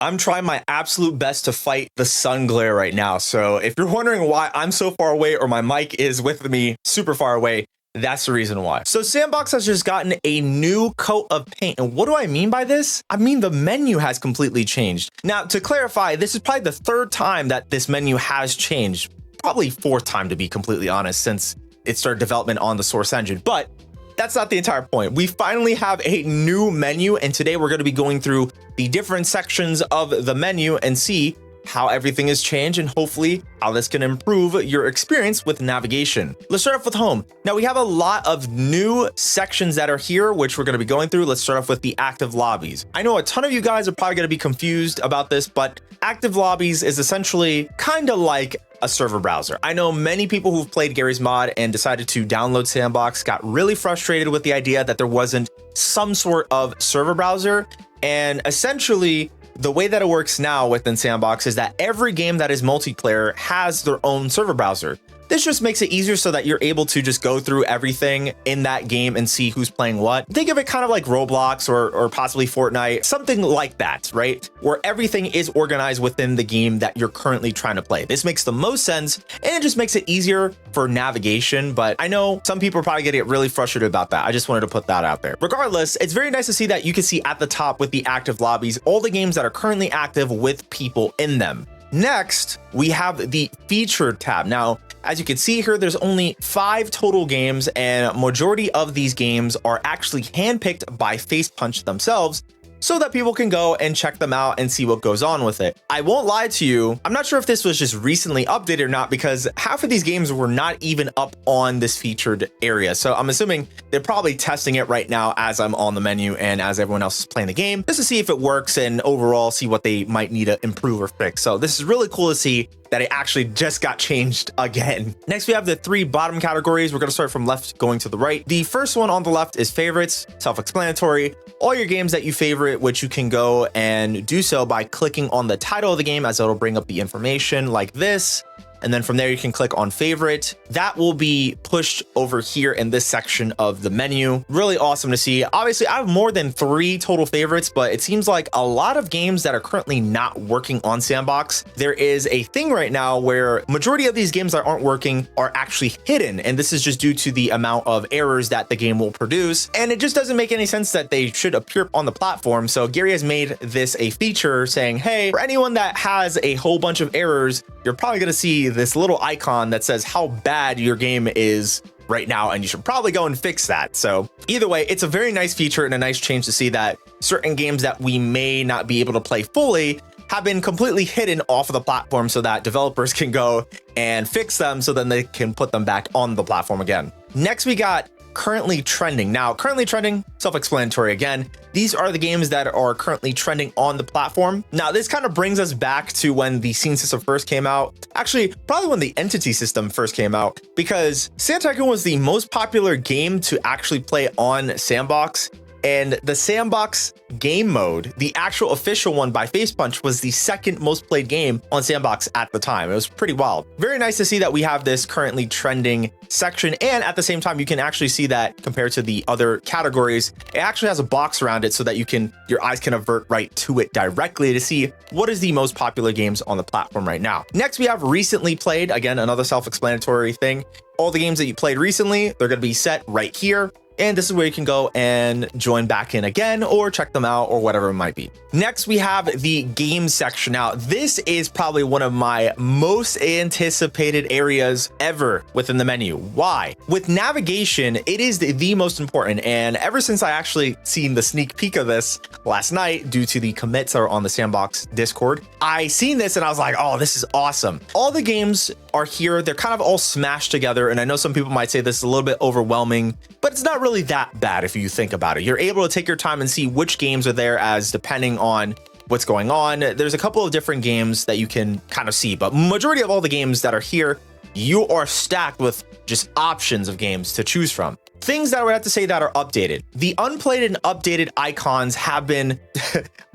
I'm trying my absolute best to fight the sun glare right now. So if you're wondering why I'm so far away or my mic is with me super far away, that's the reason why. So S&box has just gotten a new coat of paint. And what do I mean by this? I mean, the menu has completely changed. Now, to clarify, this is probably the third time that this menu has changed. Probably fourth time, to be completely honest, since it started development on the Source engine. But that's not the entire point. We finally have a new menu, and today we're going to be going through the different sections of the menu and see how everything has changed and hopefully how this can improve your experience with navigation. Let's start off with home. Now we have a lot of new sections that are here, which we're going to be going through. Let's start off with the active lobbies. I know a ton of you guys are probably going to be confused about this, but active lobbies is essentially kind of like a server browser. I know many people who've played Gary's mod and decided to download S&box got really frustrated with the idea that there wasn't some sort of server browser. And essentially, the way that it works now within S&box is that every game that is multiplayer has their own server browser. This just makes it easier so that you're able to just go through everything in that game and see who's playing what. Think of it kind of like Roblox or possibly Fortnite, something like that, right? Where everything is organized within the game that you're currently trying to play. This makes the most sense and it just makes it easier for navigation. But I know some people are probably gonna get really frustrated about that. I just wanted to put that out there. Regardless, it's very nice to see that you can see at the top with the active lobbies, all the games that are currently active with people in them. Next, we have the featured tab. Now, as you can see here, there's only 5 total games, and majority of these games are actually handpicked by Facepunch themselves, so that people can go and check them out and see what goes on with it. I won't lie to you, I'm not sure if this was just recently updated or not, because half of these games were not even up on this featured area. So I'm assuming they're probably testing it right now as I'm on the menu and as everyone else is playing the game, just to see if it works and overall see what they might need to improve or fix. So this is really cool to see that it actually just got changed again. Next, we have the 3 bottom categories. We're gonna start from left going to the right. The first one on the left is favorites, self-explanatory. All your games that you favorite, which you can go and do so by clicking on the title of the game, as it'll bring up the information like this. And then from there, you can click on favorite. That will be pushed over here in this section of the menu. Really awesome to see. Obviously, I have more than 3 total favorites, but it seems like a lot of games that are currently not working on S&box. There is a thing right now where majority of these games that aren't working are actually hidden. And this is just due to the amount of errors that the game will produce. And it just doesn't make any sense that they should appear on the platform. So Gary has made this a feature saying, hey, for anyone that has a whole bunch of errors, you're probably gonna see this little icon that says how bad your game is right now, and you should probably go and fix that. So either way, it's a very nice feature and a nice change to see that certain games that we may not be able to play fully have been completely hidden off of the platform so that developers can go and fix them so then they can put them back on the platform again. Next, we got currently trending. Now, currently trending, self-explanatory again. These are the games that are currently trending on the platform. Now, this kind of brings us back to when the scene system first came out. Actually, probably when the entity system first came out, because Sand Tycoon was the most popular game to actually play on S&box. And the S&box game mode, the actual official one by Facepunch, was the second most played game on S&box at the time. It was pretty wild. Very nice to see that we have this currently trending section. And at the same time, you can actually see that compared to the other categories, it actually has a box around it so that your eyes can avert right to it directly to see what is the most popular games on the platform right now. Next, we have recently played. Again, another self-explanatory thing. All the games that you played recently, they're going to be set right here. And this is where you can go and join back in again or check them out or whatever it might be. Next, we have the game section. Now, this is probably one of my most anticipated areas ever within the menu. Why? With navigation, it is the most important. And ever since I actually seen the sneak peek of this last night, due to the commits that are on the S&box Discord, I seen this and I was like, oh, this is awesome. All the games are here. They're kind of all smashed together. And I know some people might say this is a little bit overwhelming, but it's not really that bad if you think about it. You're able to take your time and see which games are there as depending on what's going on. There's a couple of different games that you can kind of see, but majority of all the games that are here, you are stacked with just options of games to choose from. Things that I would have to say that are updated. The unplayed and updated icons have been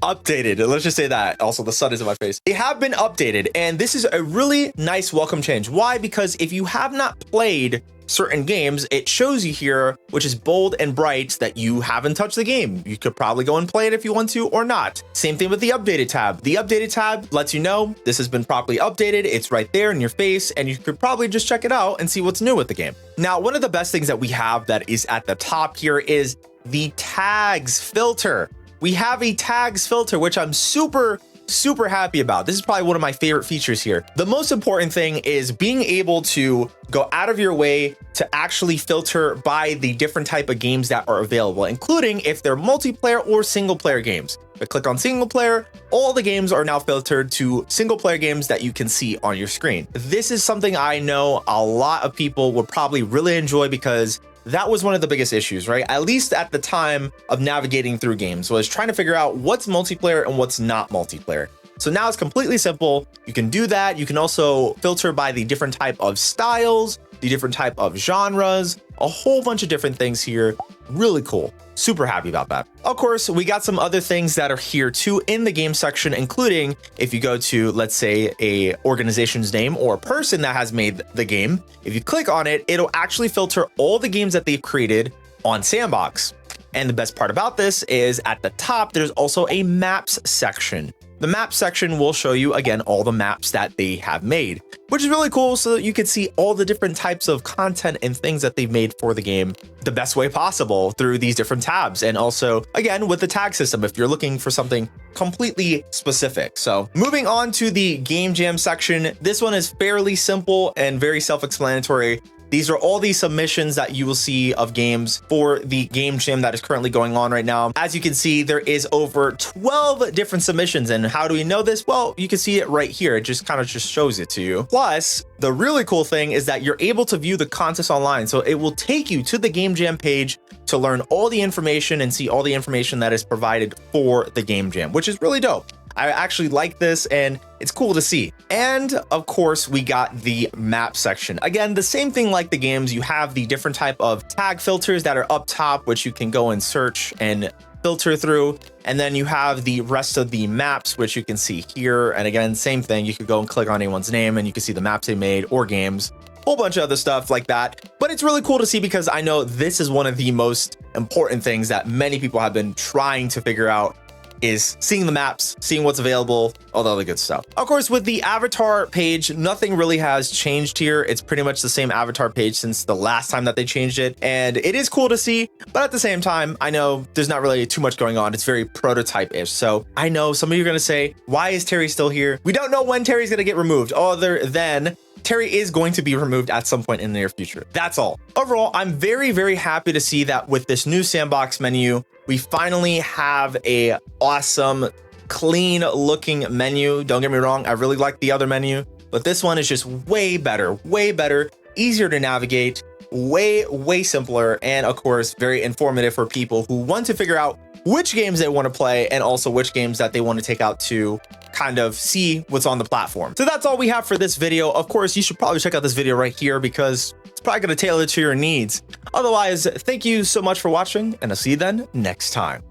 updated. Let's just say that. Also, the sun is in my face. They have been updated, and this is a really nice welcome change. Why? Because if you have not played certain games, it shows you here, which is bold and bright, that you haven't touched the game. You could probably go and play it if you want to or not. Same thing with the updated tab. The updated tab lets you know this has been properly updated. It's right there in your face, and you could probably just check it out and see what's new with the game. Now, one of the best things that we have that is at the top here is the tags filter. We have a tags filter, which I'm super happy about. This is probably one of my favorite features here. The most important thing is being able to go out of your way to actually filter by the different type of games that are available, including if they're multiplayer or single player games. If I click on single player, all the games are now filtered to single player games that you can see on your screen. This is something I know a lot of people would probably really enjoy, because that was one of the biggest issues, right? At least at the time of navigating through games, was trying to figure out what's multiplayer and what's not multiplayer. So now it's completely simple. You can do that. You can also filter by the different type of styles, the different type of genres, a whole bunch of different things here. Really cool. Super happy about that. Of course, we got some other things that are here too in the game section, including if you go to, let's say, a organization's name or a person that has made the game, if you click on it, it'll actually filter all the games that they've created on S&box. And the best part about this is at the top, there's also a maps section. The map section will show you, again, all the maps that they have made, which is really cool, so that you can see all the different types of content and things that they've made for the game the best way possible through these different tabs. And also, again, with the tag system, if you're looking for something completely specific. So moving on to the game jam section, this one is fairly simple and very self-explanatory. These are all these submissions that you will see of games for the game jam that is currently going on right now. As you can see, there is over 12 different submissions. And how do we know this? Well, you can see it right here. It just kind of just shows it to you. Plus, the really cool thing is that you're able to view the contest online. So it will take you to the game jam page to learn all the information and see all the information that is provided for the game jam, which is really dope. I actually like this, and it's cool to see. And of course, we got the map section. Again, the same thing like the games. You have the different type of tag filters that are up top, which you can go and search and filter through. And then you have the rest of the maps, which you can see here. And again, same thing. You could go and click on anyone's name and you can see the maps they made or games, whole bunch of other stuff like that. But it's really cool to see, because I know this is one of the most important things that many people have been trying to figure out, is seeing the maps, seeing what's available, all the other good stuff. Of course, with the avatar page, nothing really has changed here. It's pretty much the same avatar page since the last time that they changed it. And it is cool to see, but at the same time, I know there's not really too much going on. It's very prototype-ish. So I know some of you are gonna say, why is Terry still here? We don't know when Terry's gonna get removed, other than Terry is going to be removed at some point in the near future. That's all. Overall, I'm very happy to see that with this new S&box menu, we finally have a awesome, clean looking menu. Don't get me wrong, I really like the other menu, but this one is just way better, easier to navigate, way simpler, and of course, very informative for people who want to figure out which games they want to play and also which games that they want to take out to kind of see what's on the platform. So that's all we have for this video. Of course, you should probably check out this video right here, because it's probably going to tailor to your needs. Otherwise, thank you so much for watching, and I'll see you then next time.